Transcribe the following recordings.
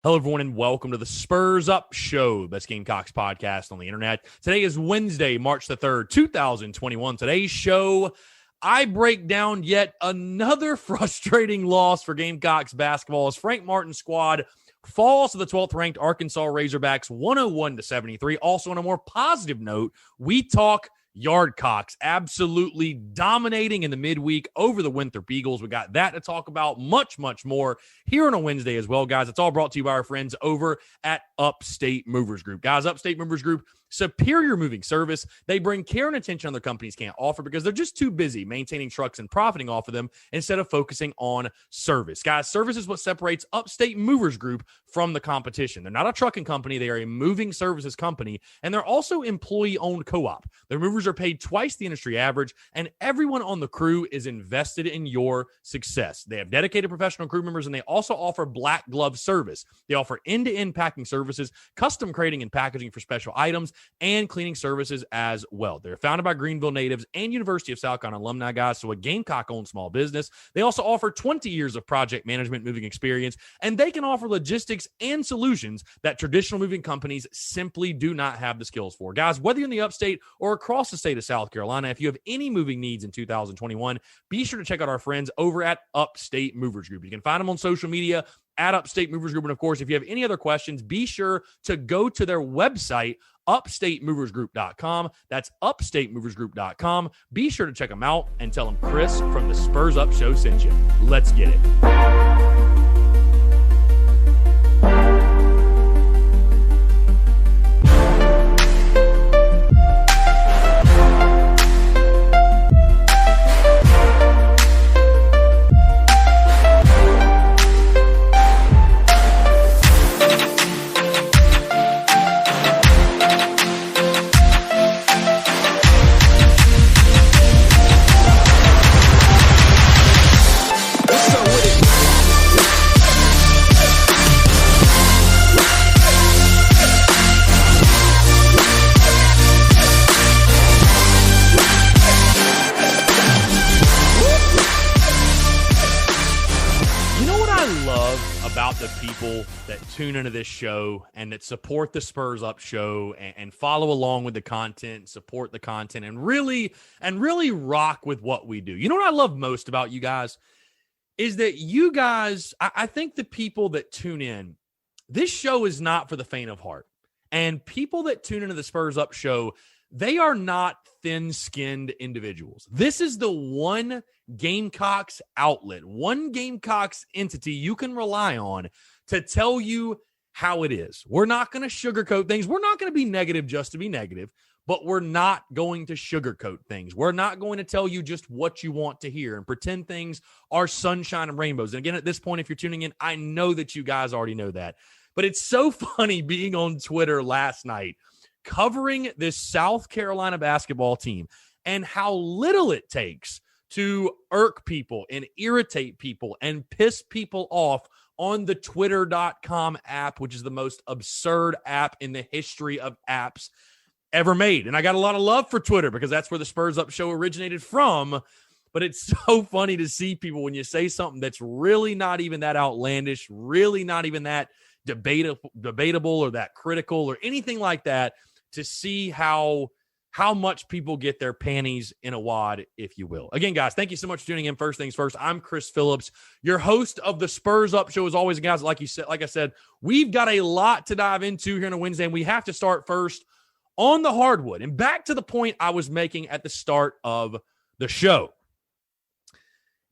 Hello, everyone, and welcome to the Spurs Up Show, best Gamecocks podcast on the internet. Today is Wednesday, March the 3rd, 2021. Today's show, I break down yet another frustrating loss for Gamecocks basketball as Frank Martin's squad falls to the 12th-ranked Arkansas Razorbacks 101-73. Also, on a more positive note, we talk Yardcocks absolutely dominating in the midweek over the Winthrop Eagles. We got that to talk about, much more here on a Wednesday as well, guys. It's all brought to you by our friends over at Upstate Movers Group. Guys, Upstate Movers Group, superior moving service. They bring care and attention other companies can't offer because they're just too busy maintaining trucks and profiting off of them instead of focusing on service. Guys, service is what separates Upstate Movers Group from the competition. They're not a trucking company. They are a moving services company, and they're also employee-owned co-op. Their movers are paid twice the industry average, and everyone on the crew is invested in your success. They have dedicated professional crew members, and they also offer black glove service. They offer end-to-end packing services, custom crating and packaging for special items, and cleaning services as well. They're founded by Greenville natives and University of South Carolina alumni, guys, so a Gamecock-owned small business. They also offer 20 years of project management moving experience, and they can offer logistics and solutions that traditional moving companies simply do not have the skills for. Guys, whether you're in the upstate or across the state of South Carolina, if you have any moving needs in 2021, be sure to check out our friends over at Upstate Movers Group. You can find them on social media at Upstate Movers Group. And of course, if you have any other questions, be sure to go to their website, upstatemoversgroup.com. That's upstatemoversgroup.com. Be sure to check them out and tell them Chris from the Spurs Up Show sent you. Let's get it. That tune into this show and that support the Spurs Up Show and follow along with the content, support the content, and really rock with what we do. You know what I love most about you guys is that you guys, I think the people that tune in, this show is not for the faint of heart. And people that tune into the Spurs Up Show, they are not thin-skinned individuals. This is the one Gamecocks outlet, one Gamecocks entity you can rely on to tell you how it is. We're not going to sugarcoat things. We're not going to be negative just to be negative, but we're not going to sugarcoat things. We're not going to tell you just what you want to hear and pretend things are sunshine and rainbows. And again, at this point, if you're tuning in, I know that you guys already know that. But it's so funny being on Twitter last night, covering this South Carolina basketball team and how little it takes to irk people and irritate people and piss people off on the Twitter.com app, which is the most absurd app in the history of apps ever made. And I got a lot of love for Twitter because that's where the Spurs Up Show originated from. But it's so funny to see people when you say something that's really not even that outlandish, really not even that debatable or that critical or anything like that, to see how much people get their panties in a wad, if you will. Again, guys, thank you so much for tuning in. First things first, I'm Chris Phillips, your host of the Spurs Up Show. As always, guys, like I said, we've got a lot to dive into here on a Wednesday, and we have to start first on the hardwood. And back to the point I was making at the start of the show.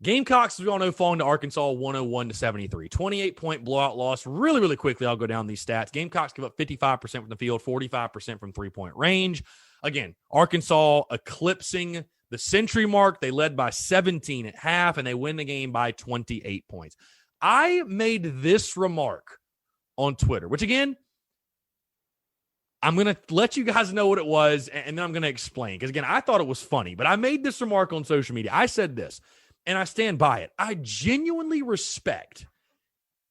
Gamecocks, as we all know, falling to Arkansas 101-73. 28-point blowout loss. Really quickly, I'll go down these stats. Gamecocks give up 55% from the field, 45% from three-point range. Again, Arkansas eclipsing the century mark. They led by 17 at half, and they win the game by 28 points. I made this remark on Twitter, which, again, I'm going to let you guys know what it was, and then I'm going to explain. Because, again, I thought it was funny, but I made this remark on social media. I said this, and I stand by it. I genuinely respect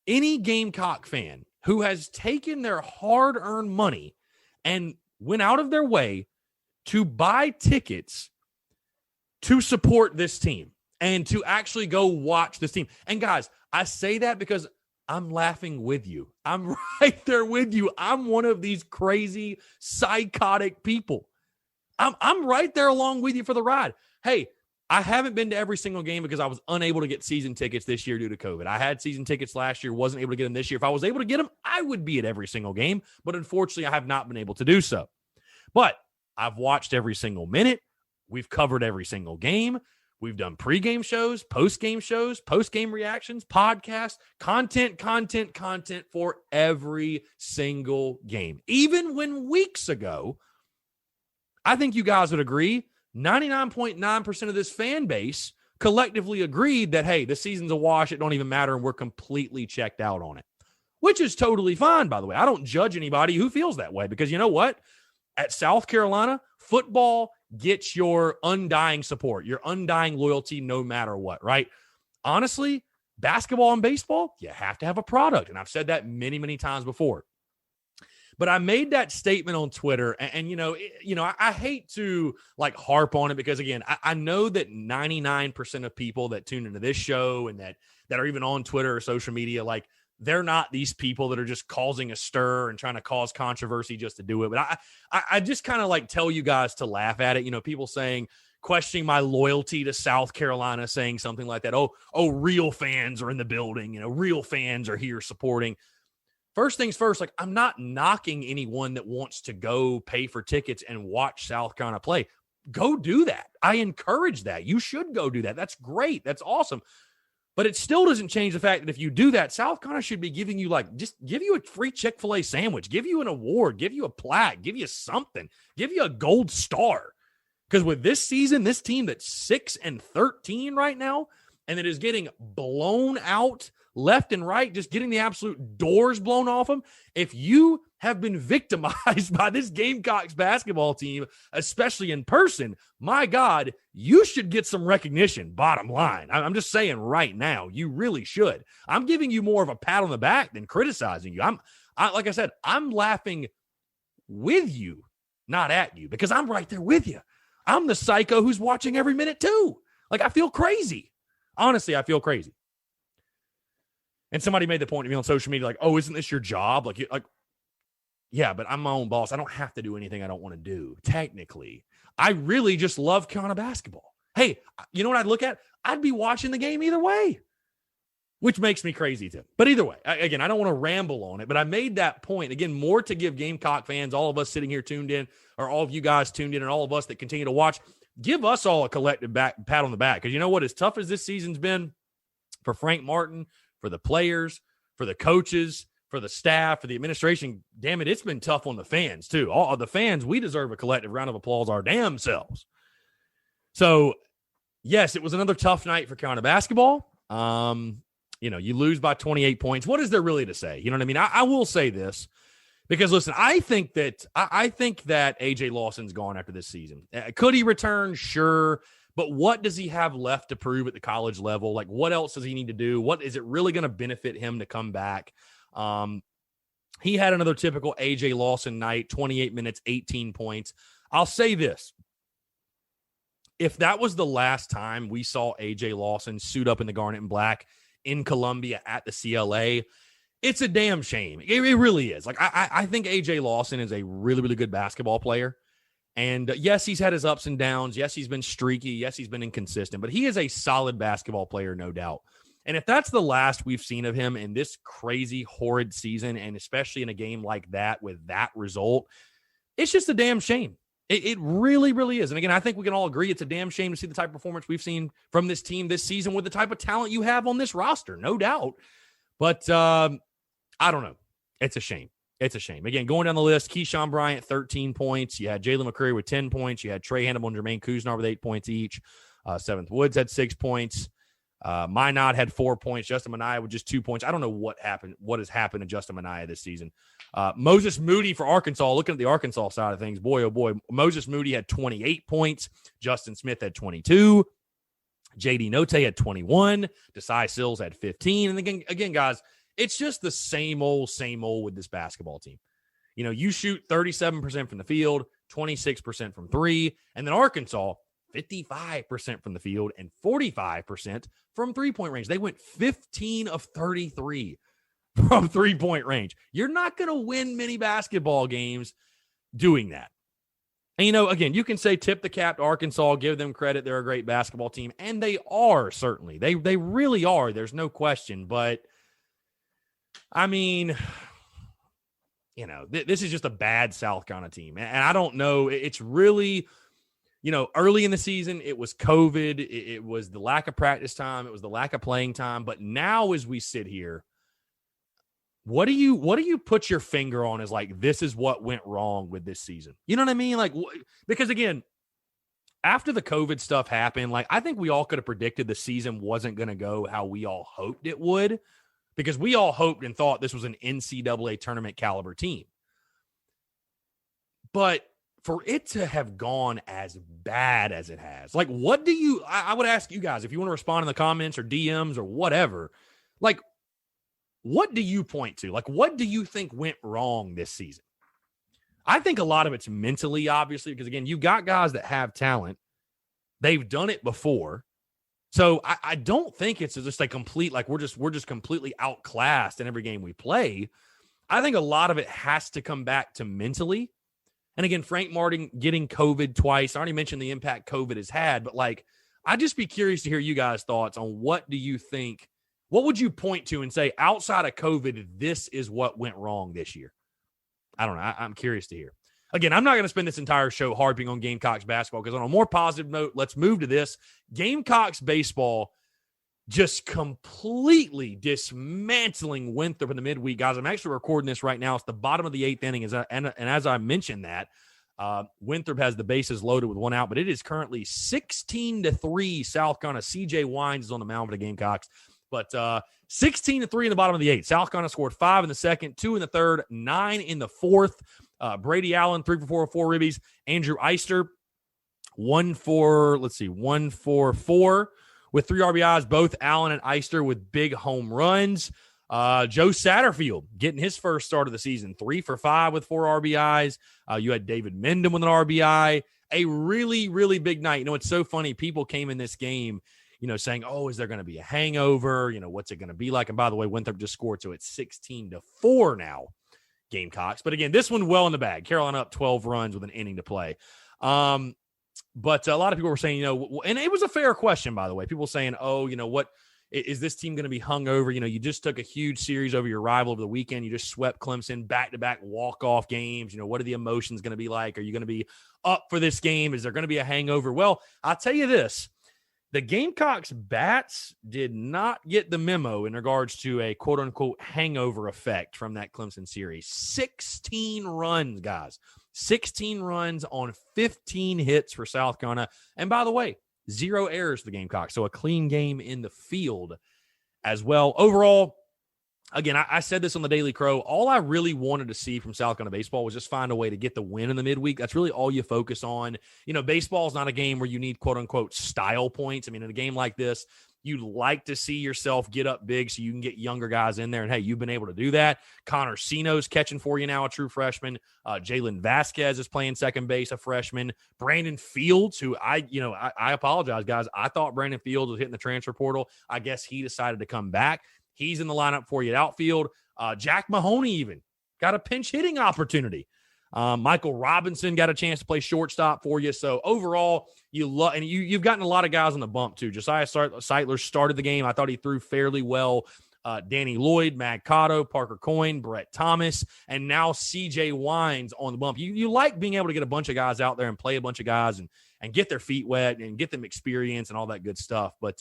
any Gamecock fan who has taken their hard-earned money and went out of their way to buy tickets to support this team and to actually go watch this team. And guys, I say that because I'm laughing with you. I'm right there with you. I'm one of these crazy, psychotic people. I'm right there along with you for the ride. Hey, I haven't been to every single game because I was unable to get season tickets this year due to COVID. I had season tickets last year, wasn't able to get them this year. If I was able to get them, I would be at every single game. But unfortunately, I have not been able to do so. But I've watched every single minute. We've covered every single game. We've done pregame shows, postgame reactions, podcasts, content for every single game. Even when weeks ago, I think you guys would agree, 99.9% of this fan base collectively agreed that, hey, the season's a wash, it don't even matter, and we're completely checked out on it, which is totally fine, by the way. I don't judge anybody who feels that way because you know what? At South Carolina, football gets your undying support, your undying loyalty no matter what, right? Honestly, basketball and baseball, you have to have a product, and I've said that many, many times before. But I made that statement on Twitter, and I hate to like harp on it because, again, I know that 99% of people that tune into this show and that are even on Twitter or social media, like they're not these people that are just causing a stir and trying to cause controversy just to do it. But I just kind of like tell you guys to laugh at it. People saying, questioning my loyalty to South Carolina, saying something like that. Oh, real fans are in the building. Real fans are here supporting. First things first, like I'm not knocking anyone that wants to go pay for tickets and watch South Carolina play. Go do that. I encourage that. You should go do that. That's great. That's awesome. But it still doesn't change the fact that if you do that, South Carolina should be giving you just give you a free Chick-fil-A sandwich, give you an award, give you a plaque, give you something, give you a gold star. Because with this season, this team that's 6-13 right now, and that is getting blown out left and right, just getting the absolute doors blown off them. If you have been victimized by this Gamecocks basketball team, especially in person, my God, you should get some recognition, bottom line. I'm just saying right now, you really should. I'm giving you more of a pat on the back than criticizing you. Like I said, I'm laughing with you, not at you, because I'm right there with you. I'm the psycho who's watching every minute too. Like, I feel crazy. Honestly, I feel crazy. And somebody made the point to me on social media, like, oh, isn't this your job? Like, yeah, but I'm my own boss. I don't have to do anything I don't want to do, technically. I really just love Carolina basketball. Hey, you know what I'd look at? I'd be watching the game either way, which makes me crazy too. But either way, again, I don't want to ramble on it, but I made that point. Again, more to give Gamecock fans, all of us sitting here tuned in, or all of you guys tuned in, and all of us that continue to watch, give us all a collective pat on the back. Because you know what? As tough as this season's been for Frank Martin, for the players, for the coaches, for the staff, for the administration, damn it, it's been tough on the fans too. All of the fans, we deserve a collective round of applause our damn selves. So, yes, it was another tough night for Carolina basketball. You lose by 28 points. What is there really to say? You know what I mean? I will say this because, listen, I think that AJ Lawson's gone after this season. Could he return? Sure. But what does he have left to prove at the college level? Like, what else does he need to do? What is it really going to benefit him to come back? He had another typical AJ Lawson night, 28 minutes, 18 points. I'll say this. If that was the last time we saw AJ Lawson suit up in the garnet and black in Columbia at the CLA, it's a damn shame. It really is. Like, I think AJ Lawson is a really, really good basketball player. And yes, he's had his ups and downs. Yes, he's been streaky. Yes, he's been inconsistent. But he is a solid basketball player, no doubt. And if that's the last we've seen of him in this crazy, horrid season, and especially in a game like that with that result, it's just a damn shame. It really, really is. And again, I think we can all agree it's a damn shame to see the type of performance we've seen from this team this season with the type of talent you have on this roster, no doubt. But I don't know. It's a shame. It's a shame. Again, going down the list, Keyshawn Bryant, 13 points. You had Jalen McCreary with 10 points. You had Trey Hannibal and Jermaine Kuznar with 8 points each. Seventh Woods had 6 points. Minot had 4 points. Justin Minaya with just 2 points. I don't know what has happened to Justin Minaya this season. Moses Moody for Arkansas. Looking at the Arkansas side of things, boy, oh boy. Moses Moody had 28 points. Justin Smith had 22. J.D. Note had 21. Desai Sills had 15. And again, guys, it's just the same old with this basketball team. You shoot 37% from the field, 26% from three, and then Arkansas, 55% from the field and 45% from three-point range. They went 15 of 33 from 3-point range. You're not going to win many basketball games doing that. And, again, you can say tip the cap to Arkansas, give them credit. They're a great basketball team. And they are, certainly. They really are. There's no question. But, I mean, this is just a bad South Carolina team. And I don't know. It's really, early in the season, it was COVID. It was the lack of practice time. It was the lack of playing time. But now as we sit here, what do you put your finger on as like, this is what went wrong with this season? You know what I mean? Like, because again, after the COVID stuff happened, like, I think we all could have predicted the season wasn't going to go how we all hoped it would, because we all hoped and thought this was an NCAA tournament caliber team. But for it to have gone as bad as it has, like, what do you, I would ask you guys, if you want to respond in the comments or DMs or whatever, like, what do you point to? Like, what do you think went wrong this season? I think a lot of it's mentally, obviously, because, again, you got guys that have talent. They've done it before. So I don't think it's just a complete, like, we're just completely outclassed in every game we play. I think a lot of it has to come back to mentally. And, again, Frank Martin getting COVID twice. I already mentioned the impact COVID has had. But, like, I'd just be curious to hear you guys' thoughts on what do you think. What would you point to and say, outside of COVID, this is what went wrong this year? I don't know. I'm curious to hear. Again, I'm not going to spend this entire show harping on Gamecocks basketball, because on a more positive note, let's move to this. Gamecocks baseball just completely dismantling Winthrop in the midweek. Guys, I'm actually recording this right now. It's the bottom of the 8th inning. And as I mentioned that, Winthrop has the bases loaded with one out, but it is currently 16-3 South Carolina. CJ Wines is on the mound for the Gamecocks. But 16-3 in the bottom of the 8th. South Carolina scored 5 in the second, 2 in the third, 9 in the fourth. Brady Allen, 3 for 4 ribbies. Andrew Eister, 1 for 4 with 3 RBIs. Both Allen and Eister with big home runs. Joe Satterfield getting his first start of the season, 3 for 5 with 4 RBIs. You had David Mendham with an RBI. A really, really big night. It's so funny. People came in this game saying, oh, is there going to be a hangover? What's it going to be like? And by the way, Winthrop just scored, so it's 16-4 now, Gamecocks. But again, this one well in the bag. Carolina up 12 runs with an inning to play. But a lot of people were saying, and it was a fair question, by the way. People saying, oh, what is this team going to be hung over? You just took a huge series over your rival over the weekend. You just swept Clemson, back-to-back walk-off games. What are the emotions going to be like? Are you going to be up for this game? Is there going to be a hangover? Well, I'll tell you this. The Gamecocks bats did not get the memo in regards to a quote-unquote hangover effect from that Clemson series. 16 runs, guys. 16 runs on 15 hits for South Carolina. And by the way, 0 errors for the Gamecocks. So a clean game in the field as well. Overall, again, I said this on the Daily Crow. All I really wanted to see from South Carolina baseball was just find a way to get the win in the midweek. That's really all you focus on. Baseball is not a game where you need quote-unquote style points. I mean, in a game like this, you'd like to see yourself get up big so you can get younger guys in there. And, hey, you've been able to do that. Connor Sino's catching for you now, a true freshman. Jalen Vasquez is playing second base, a freshman. Brandon Fields, who I apologize, guys. I thought Brandon Fields was hitting the transfer portal. I guess he decided to come back. He's in the lineup for you at outfield. Jack Mahoney even got a pinch hitting opportunity. Michael Robinson got a chance to play shortstop for you. So overall, you've gotten a lot of guys on the bump too. Josiah Seitler started the game. I thought he threw fairly well. Danny Lloyd, Mag Cotto, Parker Coyne, Brett Thomas, and now CJ Wines on the bump. You like being able to get a bunch of guys out there and play a bunch of guys and get their feet wet and get them experience and all that good stuff. But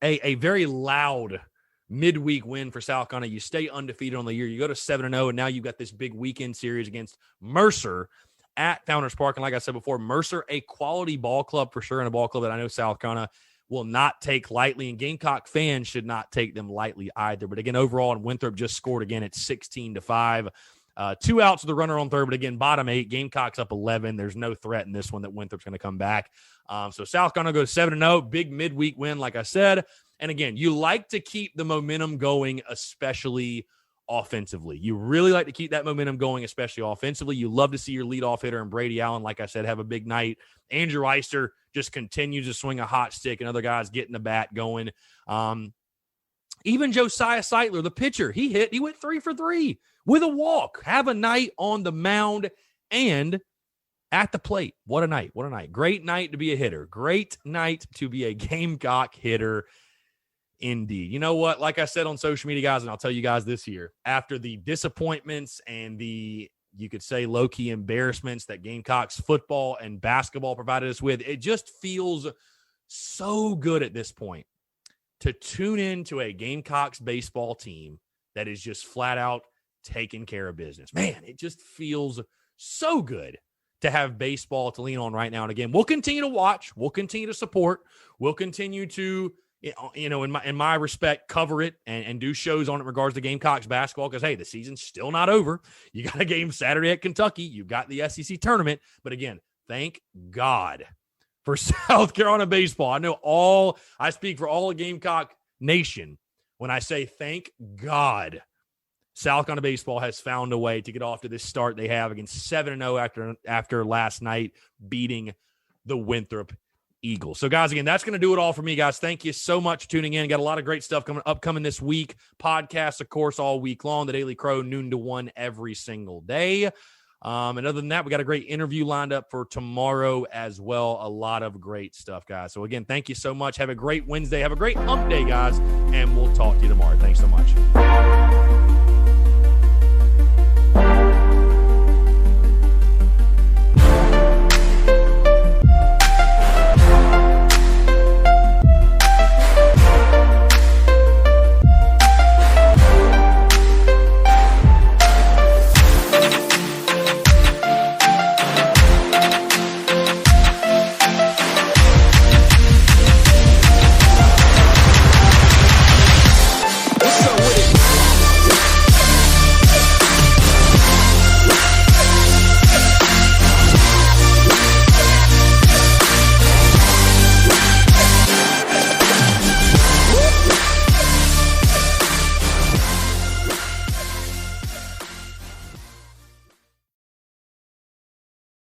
a very loud midweek win for South Carolina. You stay undefeated on the year. You go to 7-0, and now you've got this big weekend series against Mercer at Founders Park. And like I said before, Mercer, a quality ball club for sure, and a ball club that I know South Carolina will not take lightly, and Gamecock fans should not take them lightly either. But again, overall, and Winthrop just scored again at 16-5. 2 outs with the runner on third, but again, bottom 8, Gamecocks up 11. There's no threat in this one that Winthrop's going to come back. So South Carolina goes 7-0, big midweek win, like I said. And again, you like to keep the momentum going, especially offensively. You really like to keep that momentum going, especially offensively. You love to see your leadoff hitter and Brady Allen, like I said, have a big night. Andrew Eister just continues to swing a hot stick, and other guys getting the bat going. Even Josiah Seitler, the pitcher, he went 3 for 3 with a walk. Have a night on the mound and at the plate. What a night. What a night. Great night to be a hitter. Great night to be a Gamecock hitter. Indeed. You know what? Like I said on social media, guys, and I'll tell you guys this here, after the disappointments and the, you could say, low-key embarrassments that Gamecocks football and basketball provided us with, it just feels so good at this point to tune into a Gamecocks baseball team that is just flat out taking care of business. Man, it just feels so good to have baseball to lean on right now. And again, we'll continue to watch. We'll continue to support. We'll continue to, you know, in my respect, cover it and do shows on it in regards to Gamecocks basketball because, hey, the season's still not over. You got a game Saturday at Kentucky. You've got the SEC tournament. But again, thank God for South Carolina baseball. I speak for all of Gamecock Nation when I say thank God South Carolina baseball has found a way to get off to this start they have against 7-0 after last night beating the Winthrop Eagles. So, guys, again, that's going to do it all for me, guys. Thank you so much for tuning in. Got a lot of great stuff coming this week. Podcasts, of course, all week long. The Daily Crow, noon to 1 every single day. And other than that, we got a great interview lined up for tomorrow as well. A lot of great stuff, guys. So, again, thank you so much. Have a great Wednesday. Have a great hump day, guys. And we'll talk to you tomorrow. Thanks so much.